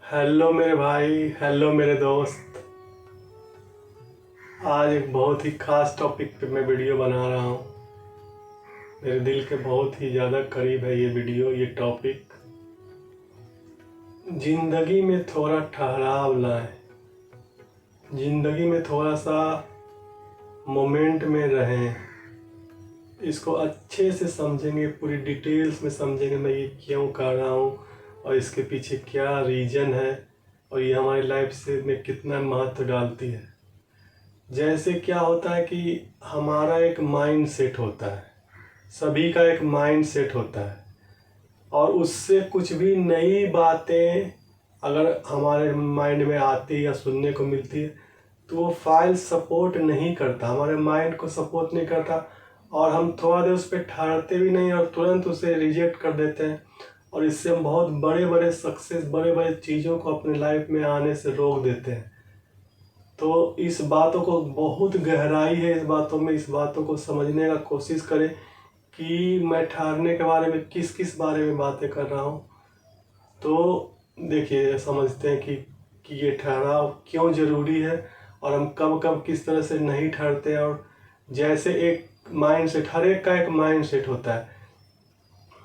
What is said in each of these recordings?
Hello मेरे भाई, hello मेरे दोस्त। आज एक बहुत ही ख़ास टॉपिक पे मैं वीडियो बना रहा हूँ। मेरे दिल के बहुत ही ज़्यादा करीब है ये वीडियो, ये टॉपिक। ज़िंदगी में थोड़ा ठहराव लाएं, ज़िंदगी में थोड़ा सा मोमेंट में रहें। इसको अच्छे से समझेंगे, पूरी डिटेल्स में समझेंगे मैं ये क्यों कर रहा हूँ और इसके पीछे क्या रीज़न है और ये हमारी लाइफ से में कितना महत्व डालती है। जैसे क्या होता है कि हमारा एक माइंड सेट होता है, सभी का एक माइंड सेट होता है, और उससे कुछ भी नई बातें अगर हमारे माइंड में आती या सुनने को मिलती है तो वो फाइल सपोर्ट नहीं करता, हमारे माइंड को सपोर्ट नहीं करता, और हम थोड़ा देर उस पर ठहरते भी नहीं और तुरंत उसे रिजेक्ट कर देते हैं। और इससे हम बहुत बड़े बड़े सक्सेस, बड़े बड़े चीज़ों को अपने लाइफ में आने से रोक देते हैं। तो इस बातों को बहुत गहराई है, इस बातों में, इस बातों को समझने का कोशिश करें कि मैं ठहरने के बारे में किस किस बारे में बातें कर रहा हूँ। तो देखिए, समझते हैं कि ये ठहराव क्यों ज़रूरी है और हम कब कब किस तरह से नहीं ठहरते। और जैसे एक माइंड सेट, हर एक का एक माइंड सेट होता है।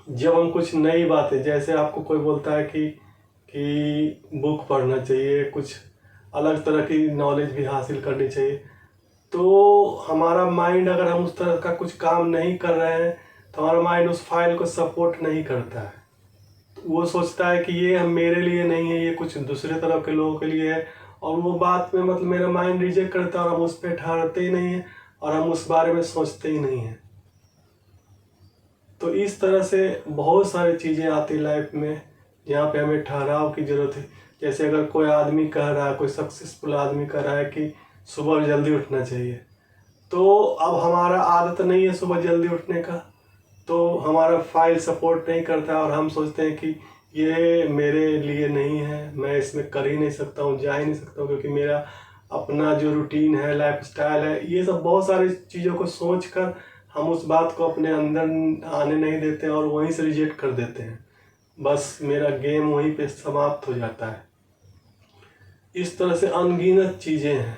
जब हम कुछ नई बातें, जैसे आपको कोई बोलता है कि बुक पढ़ना चाहिए, कुछ अलग तरह की नॉलेज भी हासिल करनी चाहिए, तो हमारा माइंड, अगर हम उस तरह का कुछ काम नहीं कर रहे हैं तो हमारा माइंड उस फाइल को सपोर्ट नहीं करता है। वो सोचता है कि ये हम मेरे लिए नहीं है, ये कुछ दूसरे तरह के लोगों के लिए है, और वो बात में मतलब मेरा माइंड रिजेक्ट करता है और हम उस पर ठहरते ही नहीं है और हम उस बारे में सोचते ही नहीं हैं। तो इस तरह से बहुत सारी चीज़ें आती लाइफ में जहाँ पे हमें ठहराव की ज़रूरत है। जैसे अगर कोई आदमी कह रहा है, कोई सक्सेसफुल आदमी कह रहा है कि सुबह जल्दी उठना चाहिए, तो अब हमारा आदत नहीं है सुबह जल्दी उठने का, तो हमारा फाइल सपोर्ट नहीं करता और हम सोचते हैं कि ये मेरे लिए नहीं है, मैं इसमें कर ही नहीं सकता हूँ, जा ही नहीं सकता हूँ, क्योंकि मेरा अपना जो रूटीन है, लाइफ स्टाइल है, ये सब बहुत सारी चीज़ों को सोच कर हम उस बात को अपने अंदर आने नहीं देते और वहीं से रिजेक्ट कर देते हैं। बस मेरा गेम वहीं पे समाप्त हो जाता है। इस तरह से अनगिनत चीज़ें हैं,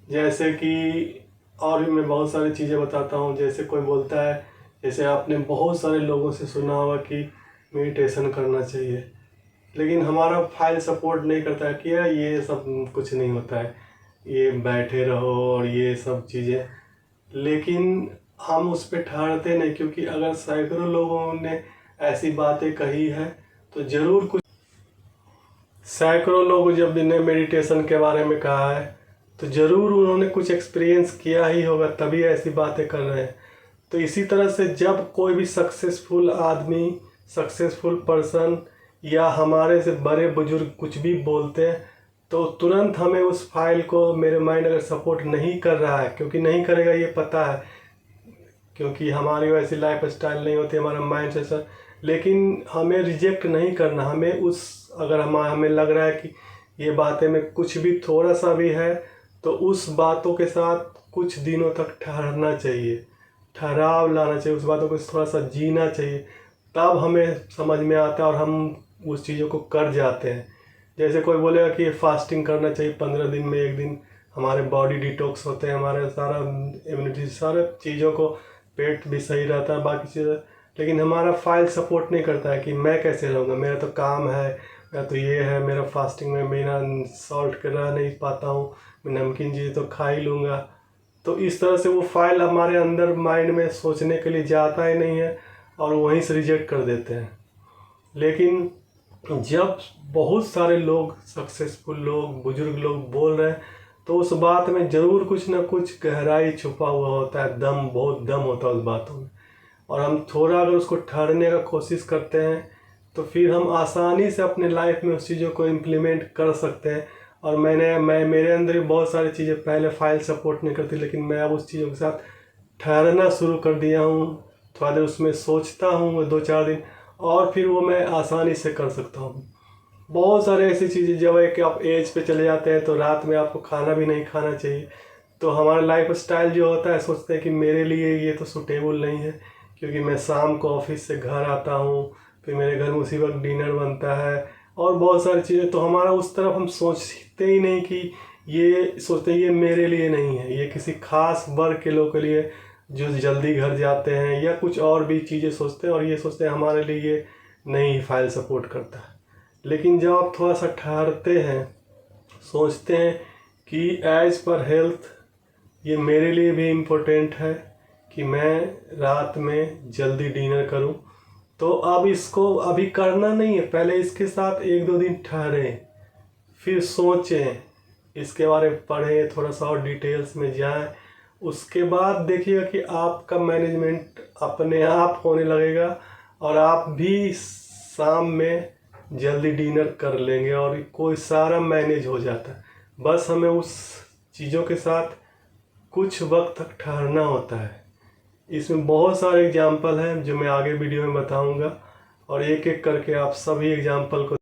जैसे कि और भी मैं बहुत सारी चीज़ें बताता हूँ। जैसे कोई बोलता है, जैसे आपने बहुत सारे लोगों से सुना होगा कि मेडिटेशन करना चाहिए, लेकिन हमारा फाइल सपोर्ट नहीं करता है कि यार ये सब कुछ नहीं होता है, ये बैठे रहो और ये सब चीज़ें। लेकिन हम उस पर ठहरते नहीं, क्योंकि अगर सैकड़ों लोगों ने ऐसी बातें कही है तो ज़रूर कुछ, सैकड़ों लोग जब ने मेडिटेशन के बारे में कहा है तो ज़रूर उन्होंने कुछ एक्सपीरियंस किया ही होगा, तभी ऐसी बातें कर रहे हैं। तो इसी तरह से जब कोई भी सक्सेसफुल आदमी, सक्सेसफुल पर्सन या हमारे से बड़े बुजुर्ग कुछ भी बोलते हैं तो तुरंत हमें उस फाइल को, मेरे माइंड अगर सपोर्ट नहीं कर रहा है, क्योंकि नहीं करेगा ये पता है, क्योंकि हमारी वैसी लाइफ स्टाइल नहीं होती, हमारा माइंड से, लेकिन हमें रिजेक्ट नहीं करना। हमें उस, अगर हमें लग रहा है कि ये बातें में कुछ भी थोड़ा सा भी है तो उस बातों के साथ कुछ दिनों तक ठहरना चाहिए, ठहराव लाना चाहिए, उस बातों को थोड़ा सा जीना चाहिए, तब हमें समझ में आता है और हम उस चीज़ों को कर जाते हैं। जैसे कोई बोलेगा कि ये फास्टिंग करना चाहिए 15 दिन में एक दिन, हमारे बॉडी डिटॉक्स होते हैं, हमारे सारा इम्यूनिटी, सारे चीज़ों को, पेट भी सही रहता है, बाकी चीज़ें, लेकिन हमारा फाइल सपोर्ट नहीं करता है कि मैं कैसे रहूँगा, मेरा तो काम है, मेरा तो ये है, मेरा फास्टिंग में बिना सॉल्ट के रह नहीं पाता हूँ, मैं नमकीन चीज़ तो खा ही लूँगा। तो इस तरह से वो फाइल हमारे अंदर माइंड में सोचने के लिए जाता ही नहीं है और वहीं से रिजेक्ट कर देते हैं। लेकिन जब बहुत सारे लोग, सक्सेसफुल लोग, बुजुर्ग लोग बोल रहे हैं तो उस बात में ज़रूर कुछ ना कुछ गहराई छुपा हुआ होता है, दम, बहुत दम होता है उस बातों में, और हम थोड़ा अगर उसको ठहरने का कोशिश करते हैं तो फिर हम आसानी से अपने लाइफ में उस चीज़ों को इम्प्लीमेंट कर सकते हैं। और मैं मेरे अंदर भी बहुत सारी चीज़ें पहले फाइल सपोर्ट नहीं करती, लेकिन मैं अब उस चीज़ों के साथ ठहरना शुरू कर दिया हूँ। थोड़ा देर उसमें सोचता हूँ 2-4 दिन, और फिर वो मैं आसानी से कर सकता हूँ। बहुत सारे ऐसी चीज़ें, जब एक आप एज पे चले जाते हैं तो रात में आपको खाना भी नहीं खाना चाहिए, तो हमारा लाइफ स्टाइल जो होता है, सोचते हैं कि मेरे लिए ये तो सूटेबल नहीं है, क्योंकि मैं शाम को ऑफिस से घर आता हूँ, फिर मेरे घर में उसी वक्त डिनर बनता है और बहुत सारी चीज़ें, तो हमारा उस तरफ हम सोचते ही नहीं कि ये सोचते हैं ये मेरे लिए नहीं है, ये किसी खास वर्ग के लोगों के लिए जो जल्दी घर जाते हैं, या कुछ और भी चीज़ें सोचते हैं, और ये सोचते हैं हमारे लिए ये नहीं फाइल सपोर्ट करता है। लेकिन जब आप थोड़ा सा ठहरते हैं, सोचते हैं कि एज पर हेल्थ ये मेरे लिए भी इम्पोर्टेंट है कि मैं रात में जल्दी डिनर करूं, तो अब इसको अभी करना नहीं है, पहले इसके साथ 1-2 दिन ठहरें, फिर सोचें, इसके बारे में पढ़ें, थोड़ा सा और डिटेल्स में जाएं, उसके बाद देखिएगा कि आपका मैनेजमेंट अपने आप होने लगेगा और आप भी शाम में जल्दी डिनर कर लेंगे और कोई सारा मैनेज हो जाता है। बस हमें उस चीज़ों के साथ कुछ वक्त तक ठहरना होता है। इसमें बहुत सारे एग्जाम्पल हैं जो मैं आगे वीडियो में बताऊंगा, और एक एक करके आप सभी एग्जाम्पल को